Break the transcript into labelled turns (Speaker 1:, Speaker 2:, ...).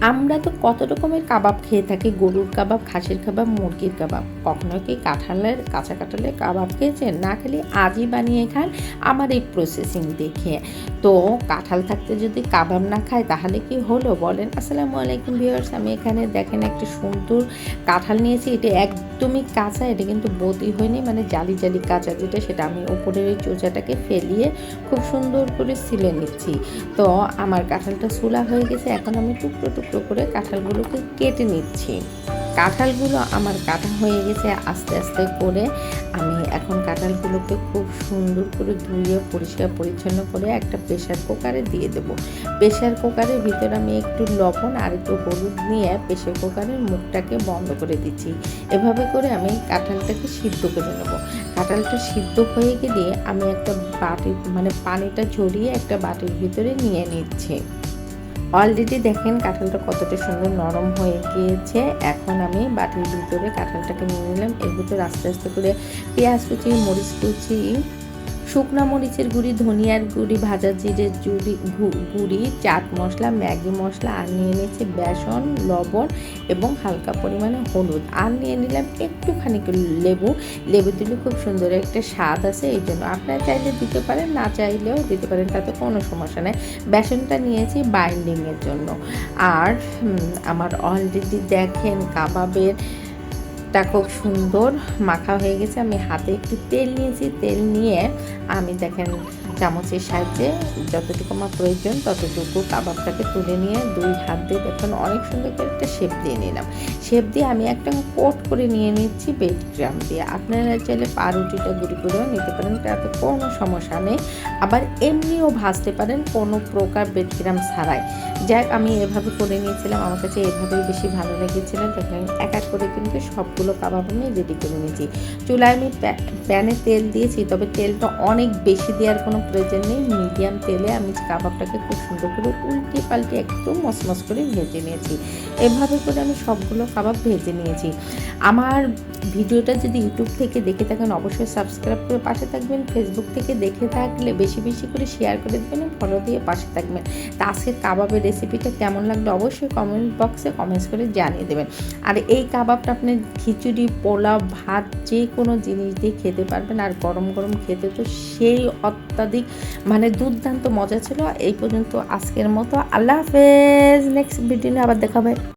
Speaker 1: আমরা তো কত রকমের কাবাব খেয়ে থাকি, গরুর কাবাব, খাসির কাবাব, মুরগির কাবাব। কখনো কি কাঁঠালের কাঁচা কাঁঠালের কাবাব খেয়েছেন? না খেলে আজই বানিয়ে খান আমার এই প্রসেসিং দেখে। তো কাঁঠাল থাকতে যদি কাবাব না খায় তাহলে কি হলো বলেন? আসসালামু আলাইকুম ভিউয়ার্স, আমি এখানে দেখেন একটা সুন্দর কাঁঠাল নিয়েছি। এটা একদমই কাঁচা, এটা কিন্তু বতি হয়নি, মানে জালি জালি কাঁচা যেটা, সেটা আমি উপরের এই চোচাটাকে ফেলিয়ে খুব সুন্দর করে ছিলে নিচ্ছি। তো আমার কাঁঠালটা ছোলা হয়ে গেছে, এখন আমি টুকরো টুকরো করে কাঁঠালগুলোকে কেটে নিচ্ছি। কাঁঠালগুলো আমার কাটা হয়ে গেছে আস্তে আস্তে করে। আমি এখন কাঁঠালগুলোকে খুব সুন্দর করে ধুয়ে পরিষ্কার পরিচ্ছন্ন করে একটা প্রেশার কুকারে দিয়ে দেবো। প্রেশার কুকারের ভিতরে আমি একটু লবণ আর একটু হলুদ নিয়ে প্রেশার কুকারের মুখটাকে বন্ধ করে দিচ্ছি। এভাবে করে আমি কাঁঠালটাকে সিদ্ধ করে নেব। কাঁঠালটা সিদ্ধ হয়ে গেলে আমি একটা বাটি, মানে পানিটা ঝরিয়ে একটা বাটির ভিতরে নিয়ে নিচ্ছি। অলরেডি দেখেন কাঁঠালটা কতটা সুন্দর নরম হয়ে গিয়েছে। এখন আমি বাটির ভিতরে কাঁঠালটাকে নিয়ে নিলাম। এর ভিতরে আস্তে আস্তে করে পেঁয়াজ কুচি, মরিচ কুচি, শুকনো মরিচের গুঁড়ি, ধনিয়ার গুঁড়ি, ভাজা জিরের গুঁড়ি, চাট মশলা, ম্যাগি মশলা, আর নিয়ে নিয়েছি বেসন, লবণ এবং হালকা পরিমাণে হলুদ, আর নিয়ে নিলাম একটুখানি লেবু। লেবু দিলে খুব সুন্দর একটা স্বাদ আছে, এই জন্য আপনারা চাইলে দিতে পারেন, না চাইলেও দিতে পারেন, তাতে কোনো সমস্যা নেই। বেসনটা নিয়েছি বাইন্ডিংয়ের জন্য। আর আমার অলরেডি দেখেন কাবাবের খুব সুন্দর মাখা হয়ে গেছে। আমি হাতে একটু তেল নিয়েছি, তেল নিয়ে আমি দেখেন চামচের সাহায্যে যতটুকু আমার প্রয়োজন ততটুকু কাবাবটাকে তুলে নিয়ে দুই হাত দিয়ে দেখুন অনেক সুন্দর করে একটা শেপ দিয়ে নিলাম। শেপ দিয়ে আমি একটা কোট করে নিয়ে নিচ্ছি ব্রেড ক্রাম দিয়ে। আপনারা চাইলে পাউরুটিটা গুঁড়ি করেও নিতে পারেন, তাতে কোনো সমস্যা নেই। আবার এমনিও ভাজতে পারেন কোনো প্রকার ব্রেড ক্রাম ছাড়াই। যাক, আমি এভাবে করে নিয়েছিলাম, আমার কাছে এভাবেই বেশি ভালো লেগেছিল। দেখেন এক এক করে কিন্তু সবগুলো কাবাব আমি রেডি করে নিয়েছি। চুলায় আমি প্যানে তেল দিয়েছি, তবে তেলটা অনেক বেশি দেওয়ার কোনো প্রয়োজন নেই। মিডিয়াম তেলে আমি কাবাবটাকে খুব সুন্দর করে উল্টে পাল্টে একদম মচমচ করে ভেজে নিয়েছি। এভাবে করে আমি সবগুলো কাবাব ভেজে নিয়েছি। আমার ভিডিওটা যদি ইউটিউব থেকে দেখে থাকেন অবশ্যই সাবস্ক্রাইব করে পাশে থাকবেন। ফেসবুক থেকে দেখে থাকলে বেশি বেশি করে শেয়ার করে দেবেন, ফলো দিয়ে পাশে থাকবেন। তা আজকের কাবাবের রেসিপিটা কেমন লাগলো অবশ্যই কমেন্ট বক্সে কমেন্টস করে জানিয়ে দেবেন। আর এই কাবাবটা আপনি খিচুড়ি, পোলাও, ভাত যে কোনো জিনিস দিয়ে খেতে পারবেন। আর গরম গরম খেতে তো সেই অত্যাধিক মানে দুর্দান্ত মজা ছিল। এই পর্যন্ত আজকের মতো, আল্লাহ হাফেজ। নেক্সট ভিডিও নিয়ে আবার দেখা হবে।